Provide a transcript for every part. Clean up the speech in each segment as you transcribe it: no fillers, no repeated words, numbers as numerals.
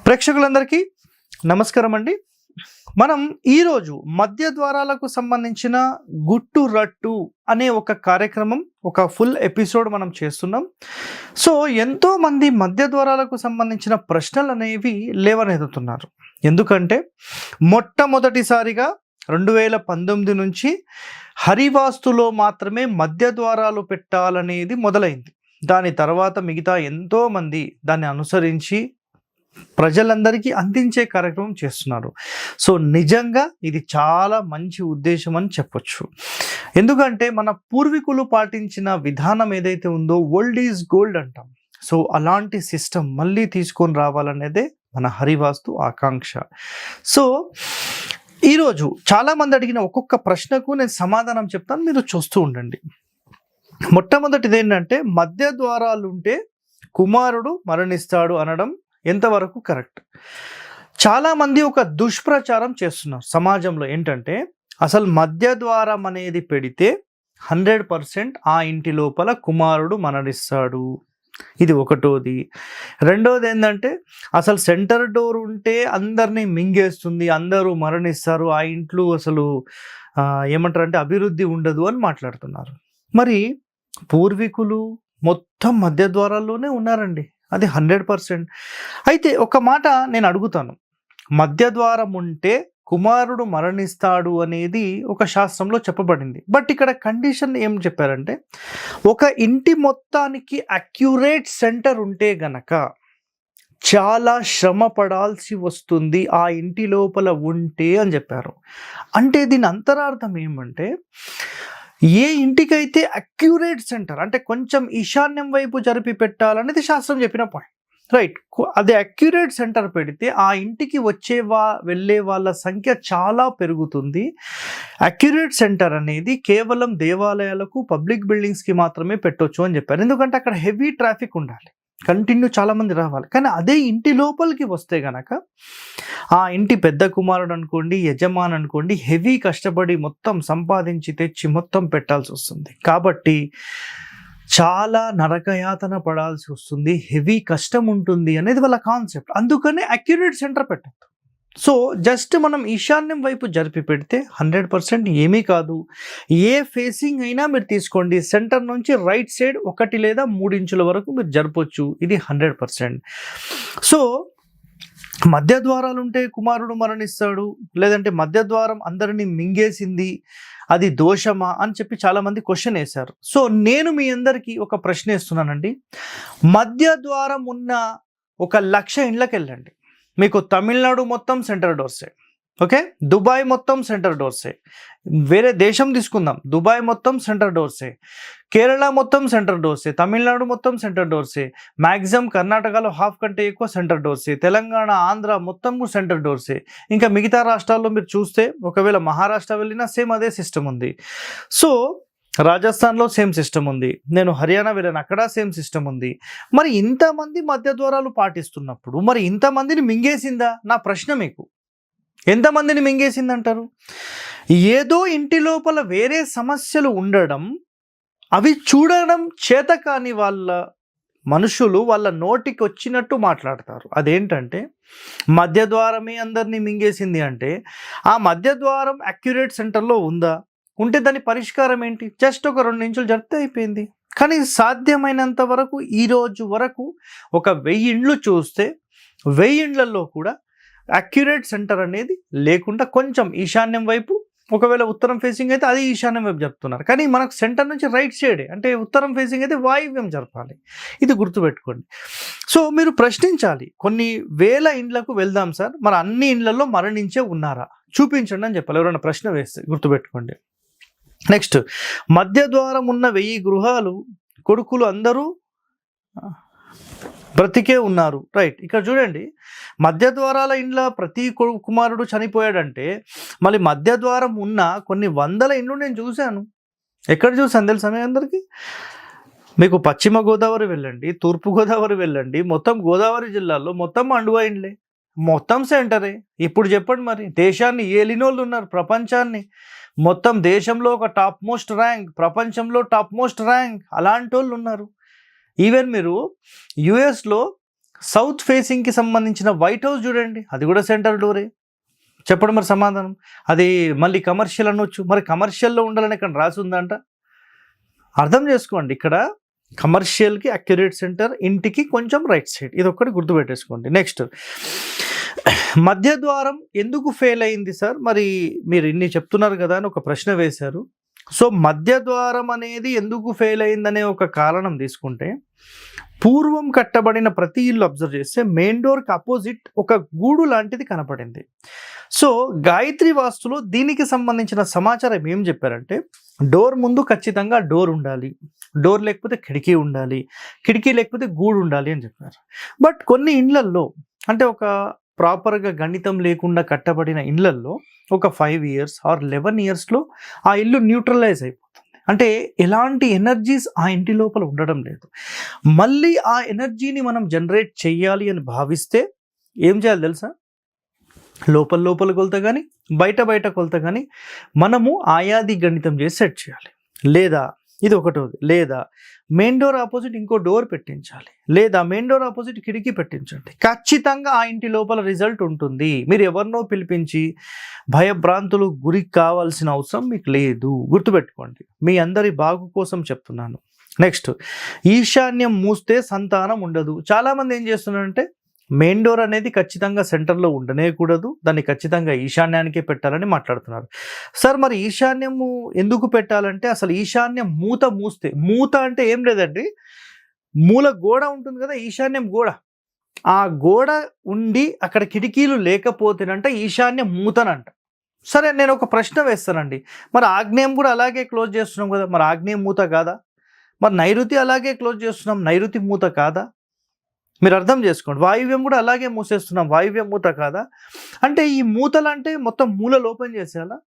ప్రేక్షకులందరికీ నమస్కారం అండి. మనం ఈరోజు మధ్య ద్వారాలకు సంబంధించిన గుట్టు రట్టు అనే ఒక కార్యక్రమం, ఒక ఫుల్ ఎపిసోడ్ మనం చేస్తున్నాం. సో ఎంతోమంది మధ్య ద్వారాలకు సంబంధించిన ప్రశ్నలు అనేవి లేవనెత్తుతున్నారు. ఎందుకంటే మొట్టమొదటిసారిగా 2019 నుంచి హరివాస్తులో మాత్రమే మధ్య ద్వారాలు పెట్టాలనేది మొదలైంది. దాని తర్వాత మిగతా ఎంతోమంది దాన్ని అనుసరించి ప్రజలందరికీ అందించే కార్యక్రమం చేస్తున్నారు. సో నిజంగా ఇది చాలా మంచి ఉద్దేశం అని చెప్పొచ్చు. ఎందుకంటే మన పూర్వీకులు పాటించిన విధానం ఏదైతే ఉందో ఓల్డ్ ఈజ్ గోల్డ్ అంటాం. సో అలాంటి సిస్టమ్ మళ్ళీ తీసుకొని రావాలనేదే మన హరివాస్తు ఆకాంక్ష. సో ఈరోజు చాలామంది అడిగిన ఒక్కొక్క ప్రశ్నకు నేను సమాధానం చెప్తాను, మీరు చూస్తూ ఉండండి. మొట్టమొదటిది ఏంటంటే మధ్య ద్వారాలు ఉంటే కుమారుడు మరణిస్తాడు అనడం ఎంతవరకు కరెక్ట్? చాలామంది ఒక దుష్ప్రచారం చేస్తున్నారు సమాజంలో. ఏంటంటే అసలు మధ్య ద్వారం అనేది పెడితే 100% ఆ ఇంటి లోపల కుమారుడు మరణిస్తాడు. ఇది ఒకటోది. రెండోది ఏంటంటే అసలు సెంటర్ డోర్ ఉంటే అందరినీ మింగేస్తుంది, అందరూ మరణిస్తారు, ఆ ఇంట్లో అసలు ఏమంటారంటే అభివృద్ధి ఉండదు అని మాట్లాడుతున్నారు. మరి పూర్వీకులు మొత్తం మధ్య ద్వారాల్లోనే ఉన్నారండి, అది 100%. అయితే ఒక మాట నేను అడుగుతాను, మధ్య ద్వారం ఉంటే కుమారుడు మరణిస్తాడు అనేది ఒక శాస్త్రంలో చెప్పబడింది. బట్ ఇక్కడ కండిషన్ ఏం చెప్పారంటే ఒక ఇంటి మొత్తానికి అక్యురేట్ సెంటర్ ఉంటే గనక చాలా శ్రమ పడాల్సి వస్తుంది ఆ ఇంటి లోపల ఉంటే అని చెప్పారు. అంటే దీని అంతరార్థం ఏమంటే ఏ ఇంటికైతే అక్యురేట్ సెంటర్ అంటే కొంచెం ఈశాన్యం వైపు జరిపి పెట్టాలనేది శాస్త్రం చెప్పిన పాయింట్, రైట్? అదే అక్యురేట్ సెంటర్ పెడితే ఆ ఇంటికి వెళ్ళే వాళ్ళ సంఖ్య చాలా పెరుగుతుంది. అక్యురేట్ సెంటర్ అనేది కేవలం దేవాలయాలకు, పబ్లిక్ బిల్డింగ్స్కి మాత్రమే పెట్టొచ్చు అని చెప్పారు. ఎందుకంటే అక్కడ హెవీ ట్రాఫిక్ ఉండాలి, కంటిన్యూ చాలామంది రావాలి. కానీ అదే ఇంటి లోపలికి వస్తే గనక ఆ ఇంటి పెద్ద కుమారుడు అనుకోండి, యజమాని అనుకోండి, హెవీ కష్టపడి మొత్తం సంపాదించి తెచ్చి మొత్తం పెట్టాల్సి వస్తుంది. కాబట్టి చాలా నరకయాతన పడాల్సి వస్తుంది, హెవీ కష్టం ఉంటుంది అనేది వాళ్ళ కాన్సెప్ట్. అందుకనే అక్యురేట్ సెంటర్ పెట్టద్దు. సో జస్ట్ మనం ఈశాన్యం వైపు జరిపి పెడితే 100% ఏమీ కాదు. ఏ ఫేసింగ్ అయినా మీరు తీసుకోండి, సెంటర్ నుంచి రైట్ సైడ్ 1 లేదా 3 ఇంచుల వరకు మీరు జరపొచ్చు, ఇది 100%. సో మధ్య ద్వారాలు ఉంటే కుమారుడు మరణిస్తాడు, లేదంటే మధ్య ద్వారం అందరినీ మింగేసింది, అది దోషమా అని చెప్పి చాలామంది క్వశ్చన్ వేశారు. సో నేను మీ అందరికీ ఒక ప్రశ్న వేస్తున్నానండి. మధ్య ద్వారం ఉన్న 1,00,000 ఇండ్లకు వెళ్ళండి. మీకు తమిళనాడు మొత్తం సెంటర్ డోర్సే, ఓకే? దుబాయ్ మొత్తం సెంటర్ డోర్సే. వేరే దేశం తీసుకుందాం, దుబాయ్ మొత్తం సెంటర్ డోర్సే, కేరళ మొత్తం సెంటర్ డోర్సే, తమిళనాడు మొత్తం సెంటర్ డోర్సే, మ్యాక్సిమం కర్ణాటకలో హాఫ్ కంటే ఎక్కువ సెంటర్ డోర్సే, తెలంగాణ, ఆంధ్ర మొత్తం సెంటర్ డోర్సే. ఇంకా మిగతా రాష్ట్రాల్లో మీరు చూస్తే ఒకవేళ మహారాష్ట్ర వెళ్ళినా సేమ్ అదే సిస్టమ్ ఉంది. సో రాజస్థాన్లో సేమ్ సిస్టమ్ ఉంది, నేను హర్యానా వెళ్ళాను, అక్కడ సేమ్ సిస్టమ్ ఉంది. మరి ఇంతమంది మధ్య ద్వారాలు పాటిస్తున్నప్పుడు మరి ఇంతమందిని మింగేసిందా? నా ప్రశ్న మీకు, ఎంతమందిని మింగేసిందంటారు? ఏదో ఇంటి లోపల వేరే సమస్యలు ఉండడం, అవి చూడడం చేత కాని వాళ్ళ మనుషులు వాళ్ళ నోటికి వచ్చినట్టు మాట్లాడతారు. అదేంటంటే మధ్య ద్వారమే అందరినీ మింగేసింది అంటే ఆ మధ్య ద్వారం అక్యురేట్ సెంటర్లో ఉందా? ఉంటే దాని పరిష్కారం ఏంటి? జస్ట్ ఒక 2 ఇంచులు జరిపితే అయిపోయింది. కానీ సాధ్యమైనంత వరకు ఈరోజు వరకు ఒక 1000 ఇండ్లు చూస్తే 1000 ఇండ్లలో కూడా అక్యురేట్ సెంటర్ అనేది లేకుండా కొంచెం ఈశాన్యం వైపు, ఒకవేళ ఉత్తరం ఫేసింగ్ అయితే అది ఈశాన్యం వైపు జరుపుతున్నారు. కానీ మనకు సెంటర్ నుంచి రైట్ సైడే, అంటే ఉత్తరం ఫేసింగ్ అయితే వాయువ్యం జరపాలి. ఇది గుర్తుపెట్టుకోండి. సో మీరు ప్రశ్నించాలి, కొన్ని వేల ఇండ్లకు వెళ్దాం సార్, మరి అన్ని ఇండ్లలో మరణించే ఉన్నారా చూపించండి అని చెప్పాలి ఎవరైనా ప్రశ్న వేస్తే. గుర్తుపెట్టుకోండి. నెక్స్ట్, మధ్య ద్వారం ఉన్న 1000 గృహాలు కొడుకులు అందరూ బ్రతికే ఉన్నారు, రైట్? ఇక్కడ చూడండి, మధ్య ద్వారాల ఇండ్ల ప్రతి కుమారుడు చనిపోయాడంటే మళ్ళీ మధ్య ద్వారం ఉన్న కొన్ని వందల ఇండ్లు నేను చూశాను. ఎక్కడ చూసాను తెలుసా మీ అందరికీ? మీకు పశ్చిమ గోదావరి వెళ్ళండి, తూర్పు గోదావరి వెళ్ళండి, మొత్తం గోదావరి జిల్లాలో మొత్తం అండువా ఇండ్లే, మొత్తం సెంటరే. ఇప్పుడు చెప్పండి, మరి దేశాన్ని ఏలినోళ్ళు ఉన్నారు, ప్రపంచాన్ని మొత్తం దేశంలో ఒక టాప్ మోస్ట్ ర్యాంక్, ప్రపంచంలో టాప్ మోస్ట్ ర్యాంక్ అలాంటి వాళ్ళు ఉన్నారు. ఈవెన్ మీరు యుఎస్లో సౌత్ ఫేసింగ్కి సంబంధించిన వైట్ హౌస్ చూడండి, అది కూడా సెంటర్ డోరే. చెప్పండి మరి సమాధానం. అది మళ్ళీ కమర్షియల్ అనొచ్చు, మరి కమర్షియల్లో ఉండాలని ఇక్కడ రాసి ఉందంట. అర్థం చేసుకోండి, ఇక్కడ కమర్షియల్కి అక్యురేట్ సెంటర్, ఇంటికి కొంచెం రైట్ సైడ్, ఇది ఒక్కటి గుర్తుపెట్టేసుకోండి. నెక్స్ట్, మధ్య ద్వారం ఎందుకు ఫెయిల్ అయింది సార్, మరి మీరు ఇన్ని చెప్తున్నారు కదా అని ఒక ప్రశ్న వేశారు. సో మధ్య ద్వారం అనేది ఎందుకు ఫెయిల్ అయిందనే ఒక కారణం తీసుకుంటే, పూర్వం కట్టబడిన ప్రతి ఇల్లు అబ్జర్వ్ చేస్తే మెయిన్ డోర్కి అపోజిట్ ఒక గూడు లాంటిది కనపడింది. సో గాయత్రి వాస్తులో దీనికి సంబంధించిన సమాచారం ఏం చెప్పారంటే, డోర్ ముందు ఖచ్చితంగా డోర్ ఉండాలి, డోర్ లేకపోతే కిటికీ ఉండాలి, కిటికీ లేకపోతే గూడు ఉండాలి అని చెప్పారు. బట్ కొన్ని ఇండ్లల్లో, అంటే ఒక ప్రాపర్గా గణితం లేకుండా కట్టబడిన ఇళ్లల్లో ఒక 5 ఇయర్స్ ఆర్ 11 ఇయర్స్లో ఆ ఇల్లు న్యూట్రలైజ్ అయిపోతుంది. అంటే ఎలాంటి ఎనర్జీస్ ఆ ఇంటి లోపల ఉండడం లేదు. మళ్ళీ ఆ ఎనర్జీని మనం జనరేట్ చెయ్యాలి అని భావిస్తే ఏం చేయాలి తెలుసా? లోపల కొలత కానీ బయట కొలత కానీ మనము ఆయాది గణితం చేసి సెట్ చేయాలి. లేదా ఇది ఒకటోది, లేదా మెయిన్ డోర్ ఆపోజిట్ ఇంకో డోర్ పెట్టించాలి, లేదా మెయిన్ డోర్ ఆపోజిట్ కిటికీ పెట్టించండి. ఖచ్చితంగా ఆ ఇంటి లోపల రిజల్ట్ ఉంటుంది. మీరు ఎవరినో పిలిపించి భయభ్రాంతులు గురి కావాల్సిన అవసరం మీకు లేదు. గుర్తుపెట్టుకోండి, మీ అందరి బాగు కోసం చెప్తున్నాను. నెక్స్ట్, ఈశాన్యం మూస్తే సంతానం ఉండదు. చాలామంది ఏం చేస్తున్నారంటే, మెయిన్ డోర్ అనేది ఖచ్చితంగా సెంటర్లో ఉండనేకూడదు, దాన్ని ఖచ్చితంగా ఈశాన్యానికే పెట్టాలని మాట్లాడుతున్నారు. సార్ మరి ఈశాన్యము ఎందుకు పెట్టాలంటే, అసలు ఈశాన్యం మూస్తే, మూత అంటే ఏం లేదండి, మూల గోడ ఉంటుంది కదా, ఈశాన్యం గోడ, ఆ గోడ ఉండి అక్కడ కిటికీలు లేకపోతేనంటే ఈశాన్యం మూతనంట. సరే, నేను ఒక ప్రశ్న వేస్తానండి, మరి ఆగ్నేయం కూడా అలాగే క్లోజ్ చేస్తున్నాం కదా, మరి ఆగ్నేయం మూత కాదా? మరి నైరుతి అలాగే క్లోజ్ చేస్తున్నాం, నైరుతి మూత కాదా? మీరు అర్థం చేసుకోండి. వాయువ్యం కూడా అలాగే మూసేస్తున్నాం, వాయువ్యం మూత కాదా? అంటే ఈ మూతలు అంటే మొత్తం మూలలు ఓపెన్ చేసేయాలా?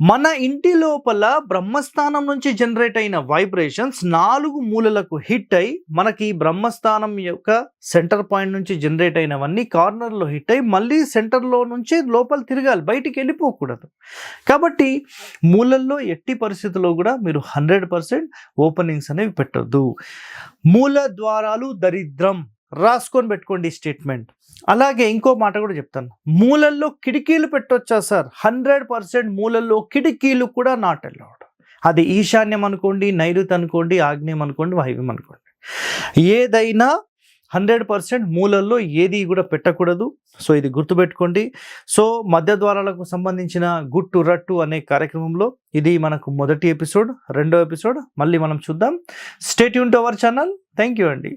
మన ఇంటి లోపల బ్రహ్మస్థానం నుంచి జనరేట్ అయిన వైబ్రేషన్స్ 4 మూలలకు హిట్ అయి, మనకి బ్రహ్మస్థానం యొక్క సెంటర్ పాయింట్ నుంచి జనరేట్ అయినవన్నీ కార్నర్లో హిట్ అయి మళ్ళీ సెంటర్లో నుంచి లోపల తిరగాలి, బయటికి వెళ్ళిపోకూడదు. కాబట్టి మూలల్లో ఎట్టి పరిస్థితుల్లో కూడా మీరు 100% ఓపెనింగ్స్ అనేవి పెట్టొద్దు. మూల ద్వారాలు దరిద్రం, రాసుకొని పెట్టుకోండి స్టేట్మెంట్. అలాగే ఇంకో మాట కూడా చెప్తాను, మూలల్లో కిటికీలు పెట్టొచ్చా సార్? 100% మూలల్లో కిటికీలు కూడా నాట్ అలౌడ్. అది ఈశాన్యం అనుకోండి, నైరుతి అనుకోండి, ఆగ్నేయం అనుకోండి, వాయువ్యం అనుకోండి, ఏదైనా 100% మూలల్లో ఏది కూడా పెట్టకూడదు. సో ఇది గుర్తుపెట్టుకోండి. సో మధ్య ద్వారాలకు సంబంధించిన గుట్టు రట్టు అనే కార్యక్రమంలో ఇది మనకు మొదటి ఎపిసోడ్. రెండో ఎపిసోడ్ మళ్ళీ మనం చూద్దాం. Stay tune to our channel. Thank you అండి.